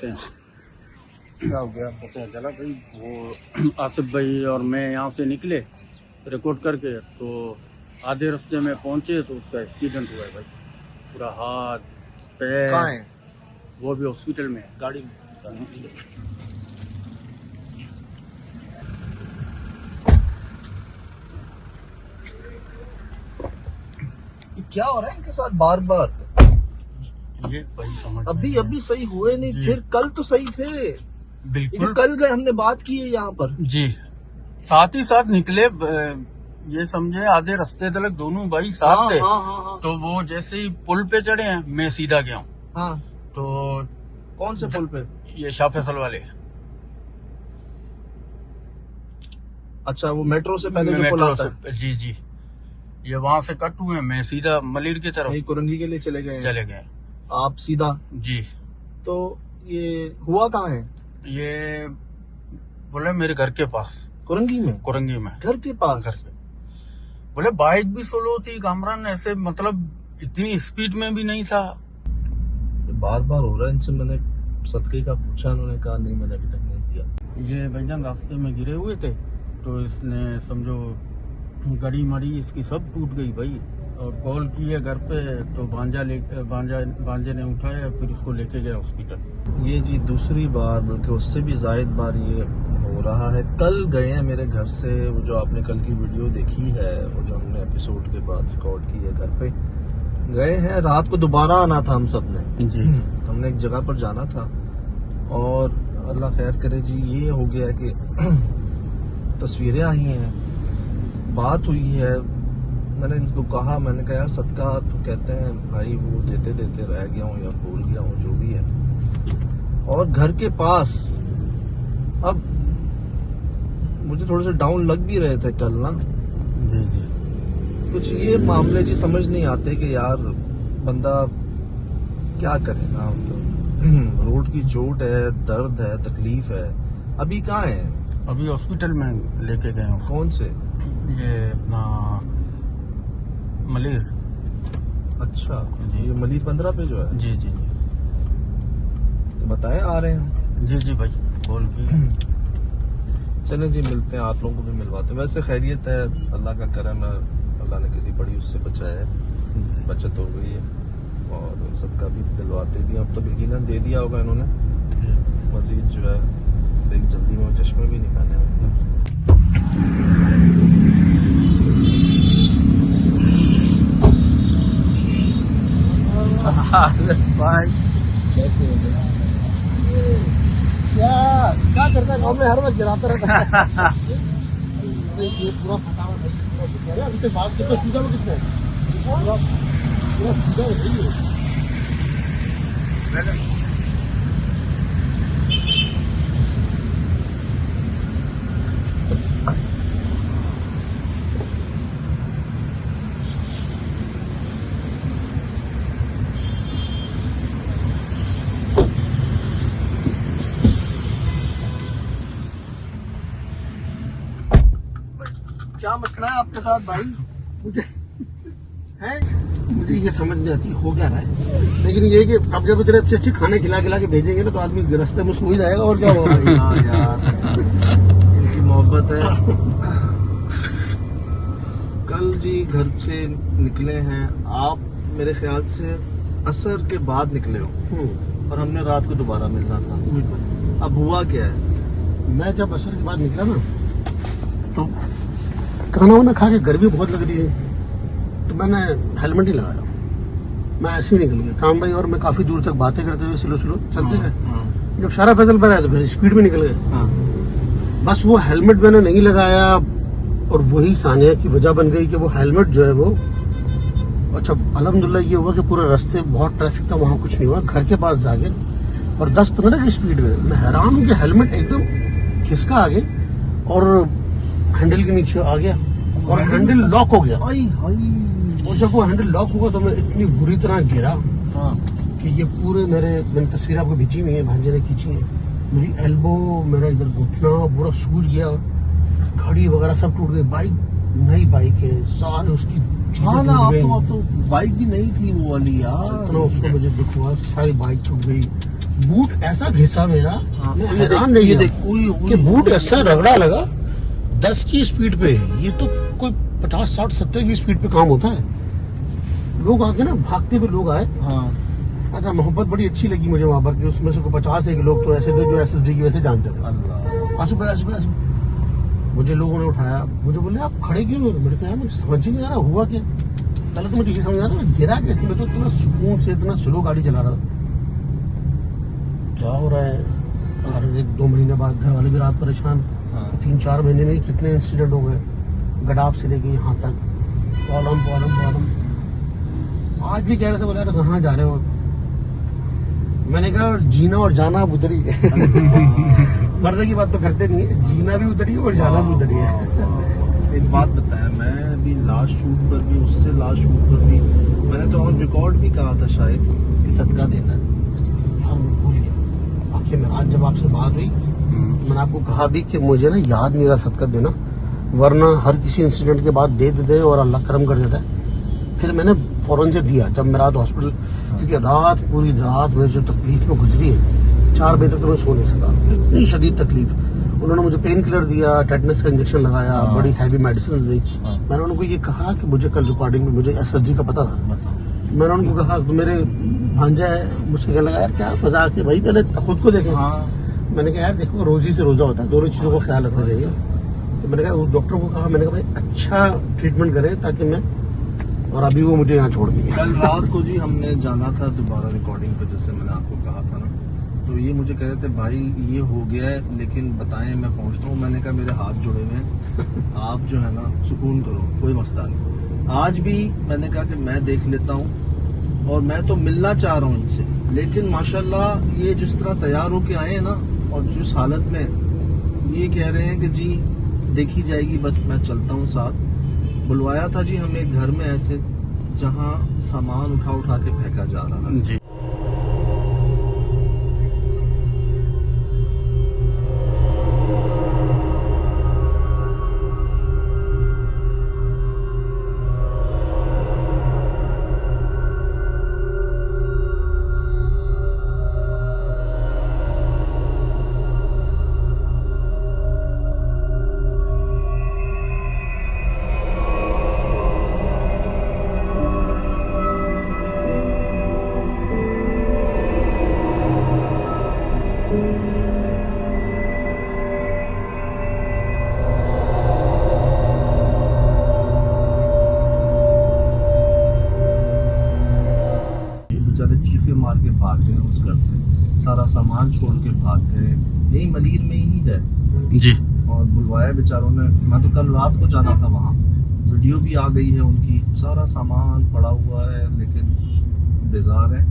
सकते हैं। क्या हो गया? पता चला भाई वो आसिफ भाई और मैं यहाँ से निकले रिकॉर्ड करके, तो आधे रास्ते में पहुँचे तो उसका एक्सीडेंट हुआ है भाई। पूरा हाथ पैर। कहाँ है? वो भी हॉस्पिटल में है। गाड़ी में? ये क्या हो रहा है इनके साथ बार बार? ये भाई समझ अभी सही हुए नहीं, जी। फिर कल तो सही थे। ये जो बिल्कुल कल गए हमने बात की है यहाँ पर। जी, साथ ही साथ निकले। ये समझे आधे रास्ते तक दोनों भाई साथ थे। हाँ। तो वो जैसे ही पुल पे चढ़े हैं, मैं सीधा गया हूँ। हाँ, तो कौन से पुल पे? ये शाह फैसल वाले अच्छा, वो मेट्रो से पहले जो पुल मेट्रो आता है। से, जी ये वहां से कट हुए, मैं सीधा मलिर की तरफ यही कुरंगी के लिए चले गए हैं। चले गए। आप सीधा? जी, तो ये हुआ कहाँ है? ये बोले मेरे घर के पास, कुरंगी में? कुरंगी में घर के पास? घर पे। बोले बाइक भी स्लो थी, कामरान ऐसे मतलब इतनी स्पीड में भी नहीं था। बार बार हो रहा है इनसे। मैंने सदके का पूछा, उन्होंने कहा नहीं, मैंने अभी तक नहीं दिया। ये भाईजान रास्ते में गिरे हुए थे, तो इसने समझो गड़ी मड़ी इसकी सब टूट गई भाई। और कॉल की है घर पे, तो भांजे ने उठाया, फिर इसको लेके गया हॉस्पिटल। ये जी दूसरी बार, बल्कि उससे भी जायद बार ये हो रहा है। कल गए हैं मेरे घर से, वो जो आपने कल की वीडियो देखी है, वो जो हमने एपिसोड के बाद रिकॉर्ड की है, घर पे गए हैं। रात को दोबारा आना था हम सब ने जी। हमने एक जगह पर जाना था, और अल्लाह खैर करे जी, ये हो गया कि तस्वीरें आई हैं, बात हुई है। मैंने इनको कहा, मैंने कहा यार सदका, तो कहते हैं भाई वो देते देते रह गया हूँ या भूल गया हूँ, जो भी है। और घर के पास, अब मुझे थोड़े से डाउन लग भी रहे थे कल ना। जी कुछ ये मामले जी समझ नहीं आते कि यार बंदा क्या करे ना। मतलब रोड की चोट है, दर्द है, तकलीफ है। अभी कहाँ है? अभी हॉस्पिटल में लेके गए हैं। कौन से? ये अपना मलिर। अच्छा जी। ये मलिर 15 पे जो है। जी तो बताए आ रहे हैं। जी भाई बोल की। चलें जी, मिलते हैं, आप लोगों को भी मिलवाते हैं। वैसे खैरियत है, अल्लाह का करम है, अल्लाह ने किसी बड़ी उससे बचाया है, बचत हो गई है। और सदका भी दिलवाते भी, अब तो यकीनन दे दिया होगा इन्होंने। मजीद जो है देख, जल्दी में वो चश्मे भी नहीं पहने होंगे। भाई क्या करता है गाँव में, हर वक्त गिराता रहता है। ये पूरा फटा हुआ भाई, अभी से भाग के तो सीधा में कितना पूरा सीधा हो गई है। क्या मसला है आपके साथ भाई? मुझे ये समझ नहीं आती हो क्या रहा है, लेकिन ये कि अब जब इतने अच्छे अच्छे खाने खिला के भेजेंगे ना, तो आदमी रास्ते में सो ही जाएगा। और क्या होगा भाई? हाँ यार, इनकी मोहब्बत है। कल जी घर से निकले हैं आप, मेरे ख्याल से असर के बाद निकले हो, और हमने रात को दोबारा मिलना था। अब हुआ क्या है? मैं जब असर के बाद निकला ना, तो खाना वाना खा के गर्मी बहुत लग रही है, तो मैंने हेलमेट ही लगाया। मैं ऐसे ही निकल गया। काम भाई और मैं काफी दूर तक बातें करते हुए स्लो चलते गए। जब शाह फैसल पर आया तो फिर स्पीड में निकल गए। बस वो हेलमेट मैंने नहीं लगाया, और वही सानिया की वजह बन गई कि वो हेलमेट जो है वो, अच्छा अल्हम्दुलिल्लाह ये हुआ कि पूरे रास्ते बहुत ट्रैफिक था, वहाँ कुछ नहीं हुआ। घर के पास जाके और 10-15 की स्पीड में, मैं हैरान हूँ कि हेलमेट एकदम खिसका आगे और हैंडल के नीचे आ गया, और हैंडल लॉक हो गया। और जब वो हैंडल लॉक हुआ तो मैं इतनी बुरी तरह गिरा कि ये पूरे मैंने तस्वीर आपको भेजी हुई है, भांजे ने खींची है। मेरी एल्बो, मेरा इधर घुटना पूरा सूज गया, गाड़ी वगैरह सब टूट गई। बाइक नई बाइक है, सारे उसकी चीजें हाँ ना, टूट अब गई। तो बाइक भी नहीं थी वो वाली यार। इतना उसको मुझे दुख हुआ, सारी बाइक टूट गई। बूट ऐसा घिसा मेरा, हाँ, मैं ये हैरान देख, नहीं ये था देख, उई- कि उई- बूट ऐसा रगड़ा लगा। 10 की स्पीड पे है, ये तो कोई 50, 60, 70 की स्पीड पे काम होता है। लोग आके ना, भागते हुए लोग आए। हाँ अच्छा, मोहब्बत बड़ी अच्छी लगी मुझे वहां पर कि उसमें से 50 एक लोग तो ऐसे थे जो SSD की वैसे जानते थे। अल्लाह। आसू भाई, आसू भाई, आसू भाई। मुझे लोगों ने उठाया, मुझे बोले आप खड़े क्यों नहीं? मैंने कहा यार मुझे समझ ही नहीं आ रहा हुआ क्या। पहले तो मुझे ये समझ आ रहा मैं गिरा कैसे, मैं तो इतना सुकून से इतना स्लो गाड़ी चला रहा था। क्या हो रहा है? और 1-2 महीने बाद घर वाले भी रात परेशान। हाँ। 3-4 महीने में ही कितने इंसिडेंट हो गए, गडाप से लेके यहाँ तक, प्रॉब्लम। आज भी कह रहे थे, बोला कहाँ जा रहे हो? मैंने कहा जीना और जाना अब उधर ही है। मरने की बात तो करते नहीं है, जीना भी उधर ही है और जाना भी उधर ही है। एक बात बताया, मैं अभी लास्ट शूट पर भी, उससे लास्ट शूट पर भी मैंने तो ऑन रिकॉर्ड भी कहा था शायद कि सदका देना है। यार मैं भूल गया। आखिर में आज जब आपसे बात हुई, मैंने आपको कहा भी कि मुझे ना याद नहीं रहा सदका देना, वरना हर किसी इंसिडेंट के बाद दे देते हैं और अल्लाह करम कर देता है। फिर मैंने फौरन से दिया जब मैं रात हॉस्पिटल, क्योंकि रात पूरी रात मुझे जो तकलीफ में गुजरी है, 4 बजे तक तो मैं सो नहीं सका, इतनी शदीद तकलीफ। उन्होंने मुझे पेन किलर दिया, टेटनस का इंजेक्शन लगाया, हाँ। बड़ी हैवी मेडिसिन दी। हाँ। मैंने उनको ये कहा कि मुझे कल रिकॉर्डिंग में मुझे SSD का पता था। बताओ। मैंने उनको कहा तो मेरे भांजा है, मुझसे कहने लगा यार क्या मजाक है भाई, पहले खुद को देखें। हाँ मैंने कहा यार देखो, रोजी से रोजा होता है, दोनों चीजों का ख्याल रखना चाहिए। तो मैंने कहा उस डॉक्टर को कहा, मैंने कहा भाई अच्छा ट्रीटमेंट करें ताकि मैं, और अभी वो मुझे यहाँ छोड़ दिया। कल रात को जी हमने जाना था दोबारा रिकॉर्डिंग पे, जैसे मैंने आपको कहा था ना, तो ये मुझे कह रहे थे भाई ये हो गया है लेकिन बताएं मैं पहुंचता हूँ। मैंने कहा मेरे हाथ जुड़े हुए हैं, आप जो है ना सुकून करो, कोई मसला नहीं। आज भी मैंने कहा कि मैं देख लेता हूँ और मैं तो मिलना चाह रहा हूँ इनसे, लेकिन माशाल्लाह ये जिस तरह तैयार होके आए हैं ना, और जिस हालत में ये कह रहे हैं कि जी देखी जाएगी, बस मैं चलता हूँ साथ। बुलवाया था जी हमें घर में ऐसे जहाँ सामान उठा के फेंका जा रहा है। जी। बेचारे चीखे मार के भाग गए उस घर से, सारा सामान छोड़ के भाग गए, यही मलीर में ही है। जी। और बुलवाया बेचारों ने, मैं तो कल रात को जाना था वहाँ, वीडियो भी आ गई है उनकी, सारा सामान पड़ा हुआ है लेकिन बेजार है।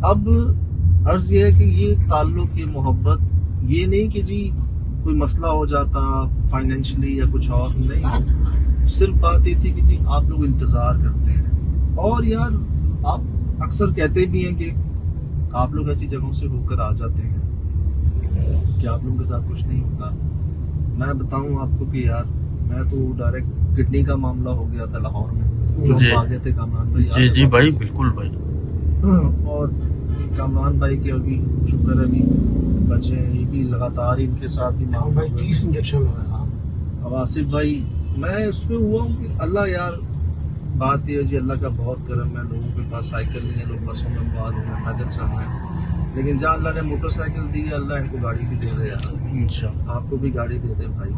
अब अर्ज ये है कि ये ताल्लुक, ये मोहब्बत, ये नहीं कि जी कोई मसला हो जाता फाइनेंशियली या कुछ और, नहीं, सिर्फ बात ये थी कि जी आप लोग इंतजार करते हैं। और यार आप अक्सर कहते भी हैं कि आप लोग ऐसी जगहों से होकर आ जाते हैं कि आप लोगों के साथ कुछ नहीं होता। मैं बताऊं आपको कि यार मैं तो डायरेक्ट किडनी का मामला हो गया था लाहौर में, जो जी। हम भागे थे कामरान भाई। जी जी भाई, बिल्कुल भाई। और कामरान भाई के अभी शुक्र है अभी बचे हैं, ये भी लगातार इनके साथ भी हाँ मामला भाई, हुआ। 30 इंजेक्शन लगाया। अब आसिफ भाई, मैं इसमें हुआ हूँ कि अल्लाह यार, बात ये है जी अल्लाह का बहुत करम है, लोगों के पास साइकिल नहीं है, लोग बसों में बाहर हो रहे हैं, पैदल चल रहे हैं, लेकिन जहाँ अल्लाह ने मोटरसाइकिल दी है, अल्लाह इनको गाड़ी भी दे दे यार, अच्छा। आपको भी गाड़ी दे दे भाई।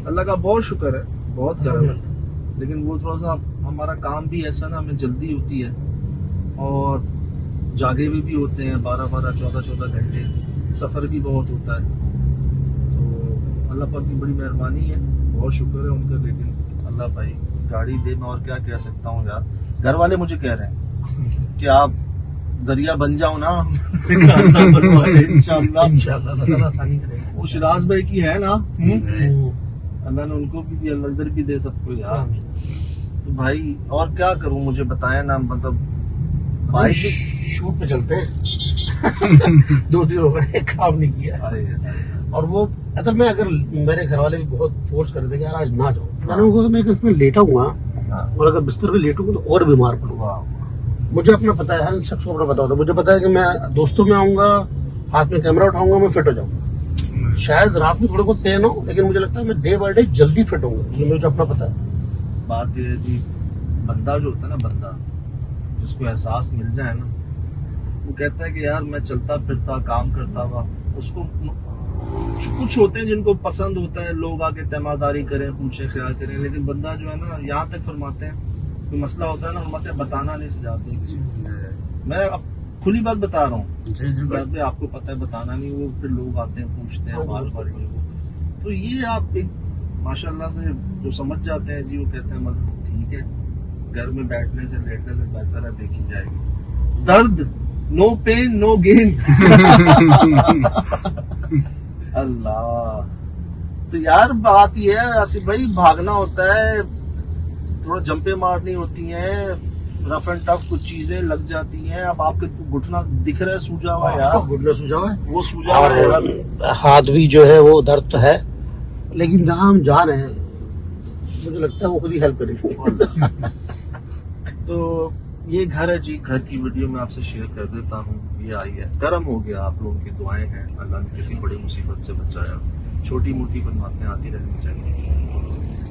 अल्लाह का बहुत शुक्र है, बहुत करम है। लेकिन वो थोड़ा सा हमारा काम भी ऐसा ना, हमें जल्दी होती है और जागे हुए भी होते हैं 12-12, 14-14 घंटे, सफ़र भी बहुत होता है। तो अल्लाह पाक की बड़ी मेहरबानी है, बहुत शुक्र है उनका। लेकिन अल्लाह भाई गाड़ी दे, मैं और क्या कह सकता हूँ यार। घर वाले मुझे कह रहे हैं कि आप जरिया बन जाओ ना इंशाअल्लाह। इंशाअल्लाह अल्लाह आसानी करेगा। वो शिराज भाई की है ना, हम्म। अल्लाह ने उनको भी दी, अल्लाह इधर भी दे सबको यार। आमीन। तो भाई और क्या करूं, मुझे बताया ना, मतलब भाई बाइक शूट पे चलते हैं। 2 दिन हो गए काम नहीं किया, भी और वो असल में अगर मेरे घर वाले भी बहुत फोर्स कर रहे थे कि यार आज ना जाओ, मैंने उनको कहा, मैं इसमें लेटा हुआ और अगर बिस्तर पे लेटूंगा तो और बीमार पड़ूंगा। मुझे अपना पता है, हर शख्स को अपना पता होता है। मुझे पता है कि मैं दोस्तों में आऊंगा, हाथ में कैमरा उठाऊंगा, मैं फिट हो जाऊंगा। शायद रात में थोड़ा बहुत पेन हो, लेकिन मुझे लगता है मैं डे बाय डे जल्दी फिट होऊंगा। ये मुझे अपना पता है। बात ये है जी, बंदा जो होता है ना, बंदा जिसको एहसास मिल जाए ना, वो कहता है कि यार मैं चलता फिरता काम करता हुआ, उसको कुछ होते हैं जिनको पसंद होता है लोग आके तैमादारी करें, पूछे ख्याल करें, लेकिन बंदा जो है ना, यहाँ तक फरमाते हैं कोई मसला होता है ना, फरमाते हैं बताना नहीं सजाते किसी को। मैं अब खुली बात बता रहा हूँ, बात में आपको पता है बताना नहीं, वो फिर लोग आते हैं पूछते हैं बार बार। तो ये आप एक माशाल्लाह से जो समझ जाते हैं जी, वो कहते हैं मतलब ठीक है, घर में बैठने से लेटने से बेहतर है देखी जाएगी। दर्द नो पेन नो गेन। अल्लाह। तो यार बात ये है आसिफ भाई, भागना होता है, थोड़ा जंपे मारनी होती हैं, रफ एंड टफ कुछ चीजें लग जाती हैं। अब आपके घुटना दिख रहा है सूजा हुआ यार, घुटना सूजा हुआ है, वो सूजा हुआ है, और हाथ भी जो है वो दर्द तो है, लेकिन जहाँ हम जा रहे हैं मुझे लगता है वो खुद ही हेल्प करेंगे। तो ये घर है जी, घर की वीडियो मैं आपसे शेयर कर देता हूँ। ये आई है, कर्म हो गया, आप लोगों की दुआएं हैं, अल्लाह ने किसी बड़ी मुसीबत से बचाया। छोटी मोटी बनवाते आती रहनी चाहिए,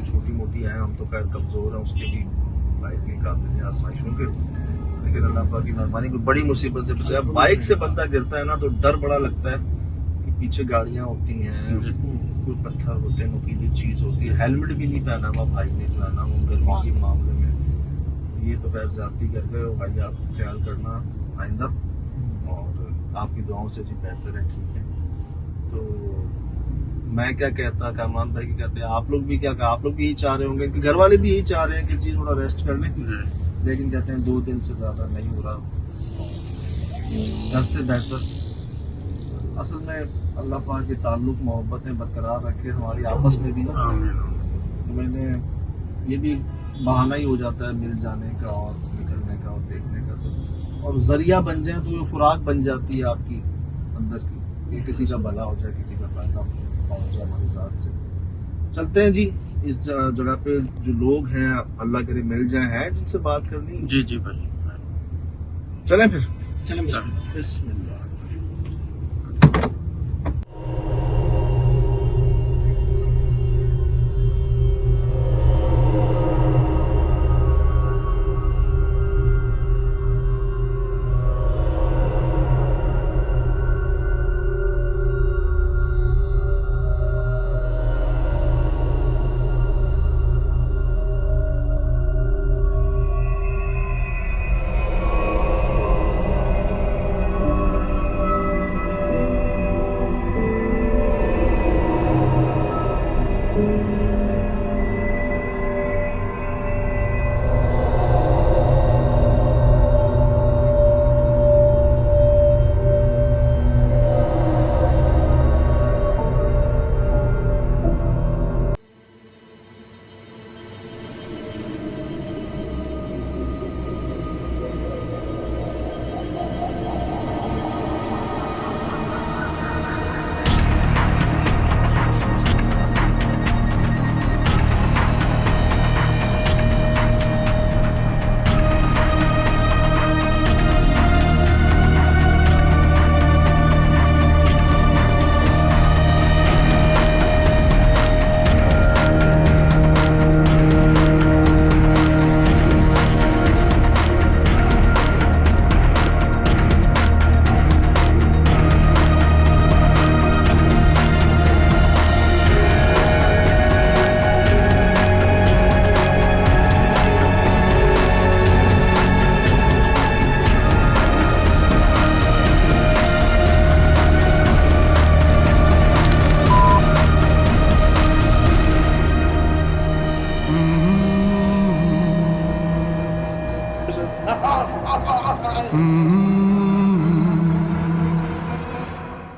छोटी मोटी है, हम तो खैर कमजोर हैं, उसके भी बाइक के काबिल हैं आजमाइशों के, लेकिन अल्लाह पाक की मेहरबानी कोई बड़ी मुसीबत से बचाया। बाइक से बंदा गिरता है ना तो डर बड़ा लगता है कि पीछे गाड़ियाँ होती हैं, कोई पत्थर होते हैं, नुकीली चीज होती है। हेलमेट भी नहीं पहना हुआ भाई ने जो है ना, वो गर्मी के मामले में ये तो खैर ज्यादती कर गए हो भाई, आप ख्याल करना आइंदा, और आपकी दुआओं से जी बेहतर है, ठीक है। तो मैं क्या कहता, कामरान भाई क्या कहते हैं, आप लोग भी क्या कहा, आप लोग भी यही चाह रहे होंगे कि घर वाले भी यही चाह रहे हैं कि जी थोड़ा रेस्ट कर लें, लेकिन कहते हैं 2 दिन से ज्यादा नहीं हो रहा, घर से बेहतर। असल में अल्लाह पाक के ताल्लुक मोहब्बतें बरकरार रखे हमारी आपस में भी ना। मैंने ये भी बहाना ही हो जाता है मिल जाने का और निकलने का और देखने का सब, और जरिया बन जाए तो ये खुराक बन जाती है आपकी अंदर की, ये किसी का भला हो जाए, किसी का फायदा पहुंच जाए हमारी जात से। चलते हैं जी, इस जगह पे जो लोग हैं अल्लाह करे मिल जाए, हैं जिनसे बात करनी। जी जी भाई, चलें फिर, चलें। बिस्मिल्लाह।